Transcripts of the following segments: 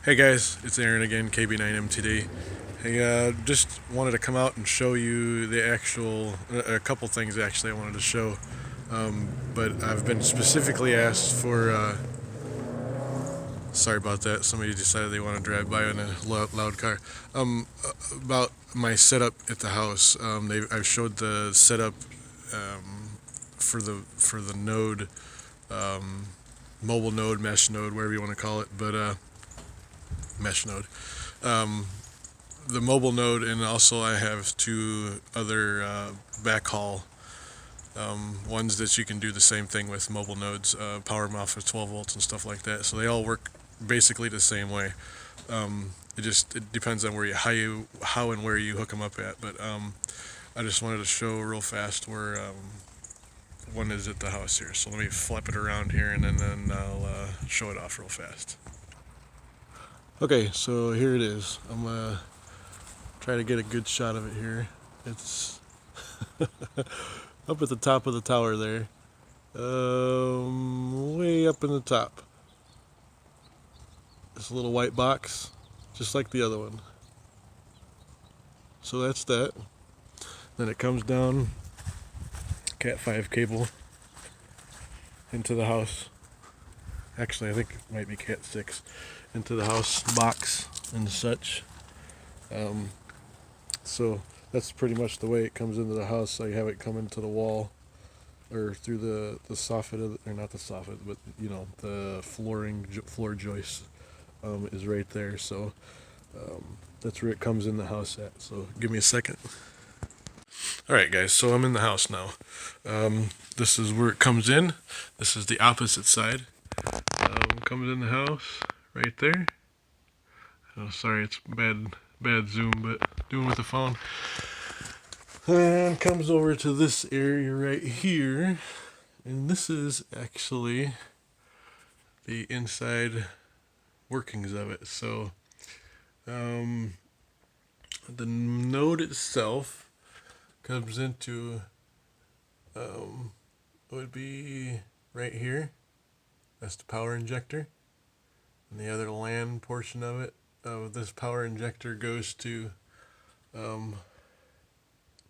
Hey guys, it's Aaron again, KB9MTD. Hey, just wanted to come out and show you the actual, a couple things actually I wanted to show. But I've been specifically asked for, sorry about that, somebody decided they want to drive by in a loud car. About my setup at the house. I've showed the setup for the node, um, mobile node, mesh node, whatever you want to call it, but mesh node. Um, the mobile node, and also I have two other backhaul ones that you can do the same thing with mobile nodes, power them off of 12 volts and stuff like that. So they all work basically the same way. It depends on how and where you hook them up at. But I just wanted to show real fast where one is at the house here. So let me flip it around here, and then I'll show it off real fast. Okay, so here it is. I'm try to get a good shot of it here. It's up at the top of the tower there. Way up in the top. This little white box, just like the other one. So that's that. Then it comes down, Cat 5 cable into the house. Actually, I think it might be Cat 6 into the house box and such. Um, so that's pretty much the way it comes into the house. I have it come into the wall or through the soffit of or not the soffit, but the floor joist is right there. So that's where it comes in the house at. So give me a second. All right, guys. So I'm in the house now. This is where it comes in. This is the opposite side. Comes in the house right there. Oh, sorry, it's bad zoom, but doing with the phone. And comes over to this area right here, and this is actually the inside workings of it. So the node itself comes into would be right here. That's the power injector, and the other LAN portion of this power injector goes to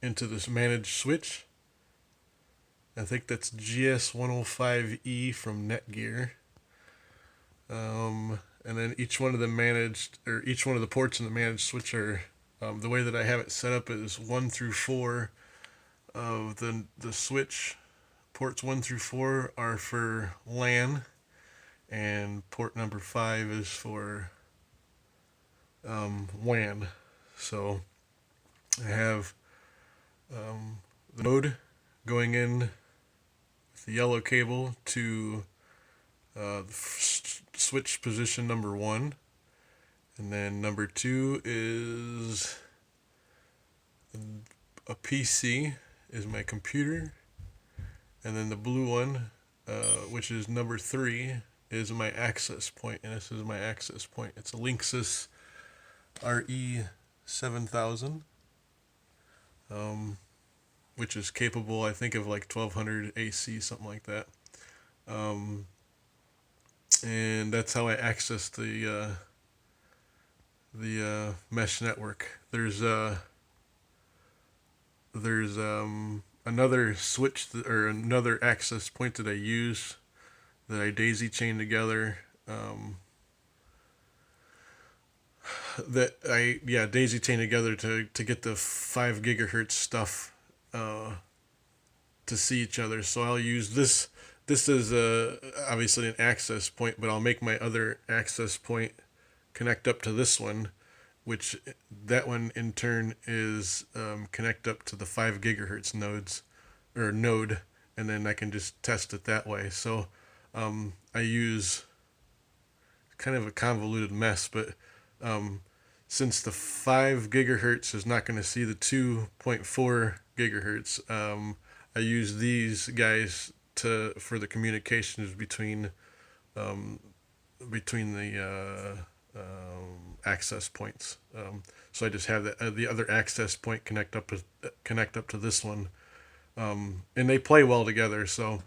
into this managed switch. I think that's GS105E from Netgear. And then each one of the ports in the managed switch are, the way that I have it set up is 1 through 4 of the switch. Ports 1 through 4 are for LAN, and port number 5 is for WAN. So I have the node going in with the yellow cable to switch position number 1, and then number 2 is a PC, is my computer, and then the blue one, which is number 3, is my access point, and this is my access point. It's a Linksys RE7000, which is capable, I think, of like 1200 AC, something like that. And that's how I access the mesh network. There's another switch or another access point that I use that I daisy chain together. Daisy chain together to get the 5 gigahertz stuff to see each other. So I'll use this. This is obviously an access point, but I'll make my other access point connect up to this one, which that one in turn is connect up to the 5 gigahertz node, and then I can just test it that way. So I use kind of a convoluted mess, but since the 5 gigahertz is not going to see the 2.4 gigahertz, I use these guys for the communications between the access points. So I just have the other access point connect up to this one, and they play well together. So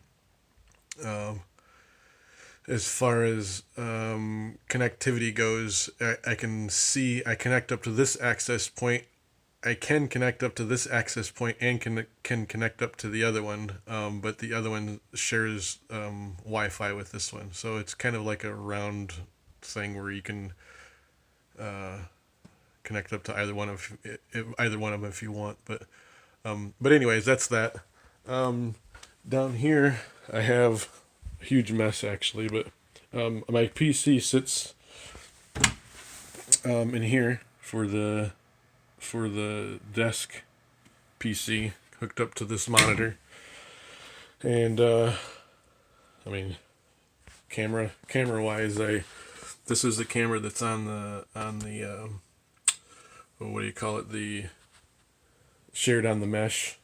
as far as connectivity goes, I can see I connect up to this access point. I can connect up to this access point and can connect up to the other one, but the other one shares Wi-Fi with this one, so it's kind of like a round thing where you can connect up to either one of them if you want. But anyways, that's that. Down here, I have a huge mess actually, but my PC sits in here for the desk PC hooked up to this monitor, and I mean, camera wise, this is the camera that's on the what do you call it, the shared on the mesh.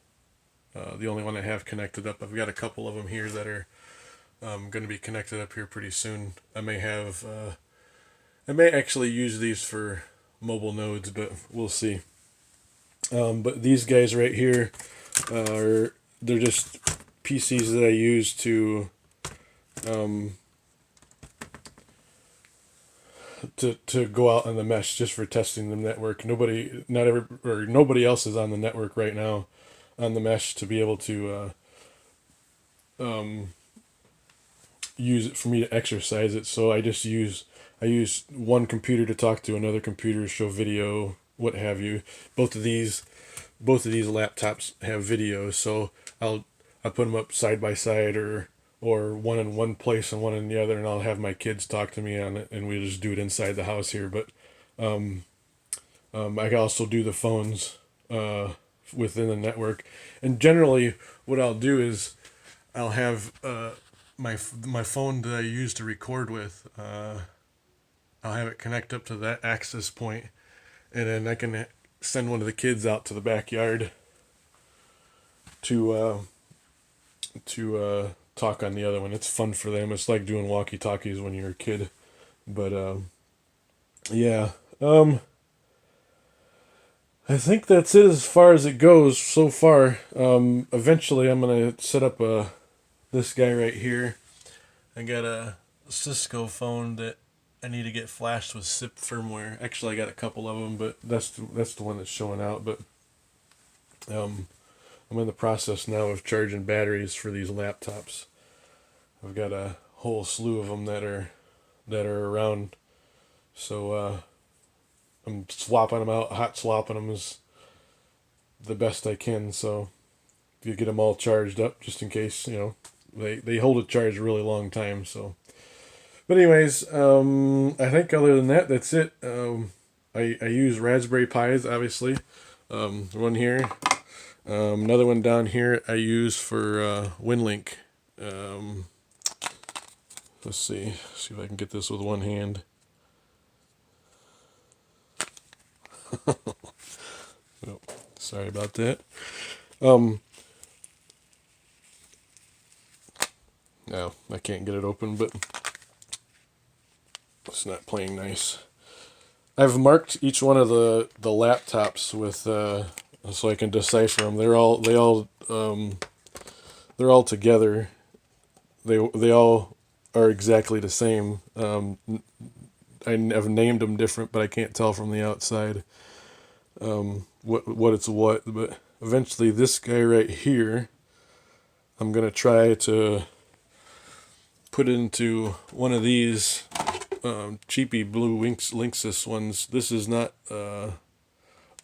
The only one I have connected up. I've got a couple of them here that are going to be connected up here pretty soon. I may actually use these for mobile nodes, but we'll see. But these guys right here they're just PCs that I use to go out on the mesh just for testing the network. Nobody else is on the network right now on the mesh to be able to use it for me to exercise it. So I use one computer to talk to another computer, show video, what have you. Both of these laptops have video, so I put them up side by side or one in one place and one in the other, and I'll have my kids talk to me on it, and we just do it inside the house here. But I can also do the phones within the network, and generally what I'll do is I'll have my phone that I use to record with. I'll have it connect up to that access point, and then I can send one of the kids out to the backyard to talk on the other one. It's fun for them. It's like doing walkie talkies when you're a kid. But yeah, I think that's it as far as it goes so far. Eventually, I'm gonna set up this guy right here. I got a Cisco phone that I need to get flashed with SIP firmware. Actually, I got a couple of them, but that's the one that's showing out. But I'm in the process now of charging batteries for these laptops. I've got a whole slew of them that are around. So I'm swapping them out, hot swapping them as the best I can. So you get them all charged up just in case, they hold a charge a really long time. So, but anyways, I think other than that, that's it. I use Raspberry Pis, obviously. One here, another one down here I use for WinLink. Let's see if I can get this with one hand. Oh, sorry about that. No, I can't get it open, but it's not playing nice. I've marked each one of the laptops with so I can decipher them. They're all together. They all are exactly the same. I've named them different, but I can't tell from the outside what it's what. But eventually, this guy right here, I'm gonna try to put into one of these cheapy blue Linksys ones. This is not a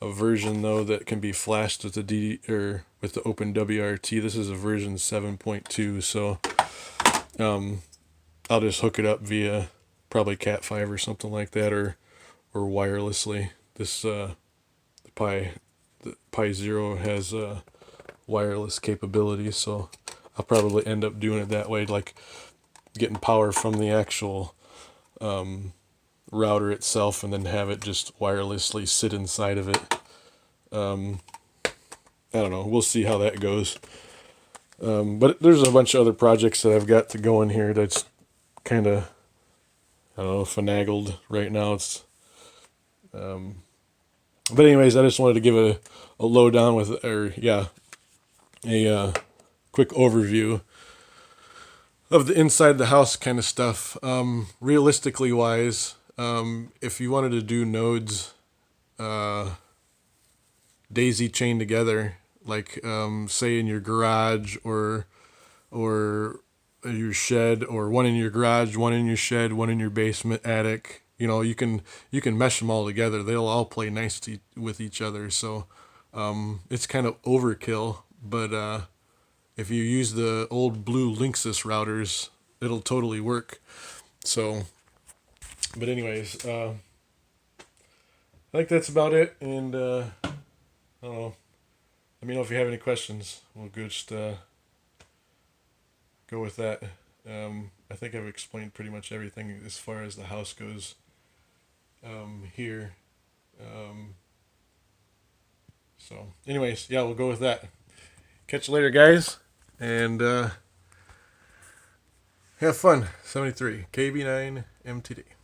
version though that can be flashed with the with the OpenWRT. This is a version 7.2. So I'll just hook it up via probably Cat 5 or something like that, or wirelessly. This the Pi Zero has wireless capabilities, so I'll probably end up doing it that way, like getting power from the actual router itself, and then have it just wirelessly sit inside of it. I don't know. We'll see how that goes. But there's a bunch of other projects that I've got to go in here that's kind of, I don't know, finagled right now. It's but anyways, I just wanted to give a lowdown with, a quick overview of the inside the house kind of stuff. Realistically wise, if you wanted to do nodes daisy chain together, like say in your garage or your shed, or one in your garage, one in your shed, one in your basement, attic. You can mesh them all together. They'll all play nice with each other. So it's kind of overkill, but if you use the old blue Linksys routers, it'll totally work. So, but anyways, I think that's about it. And I don't know. Let me know if you have any questions. We'll just go with that. I think I've explained pretty much everything as far as the house goes here. So, anyways, yeah, we'll go with that. Catch you later, guys, and have fun. 73 KB9 MTD.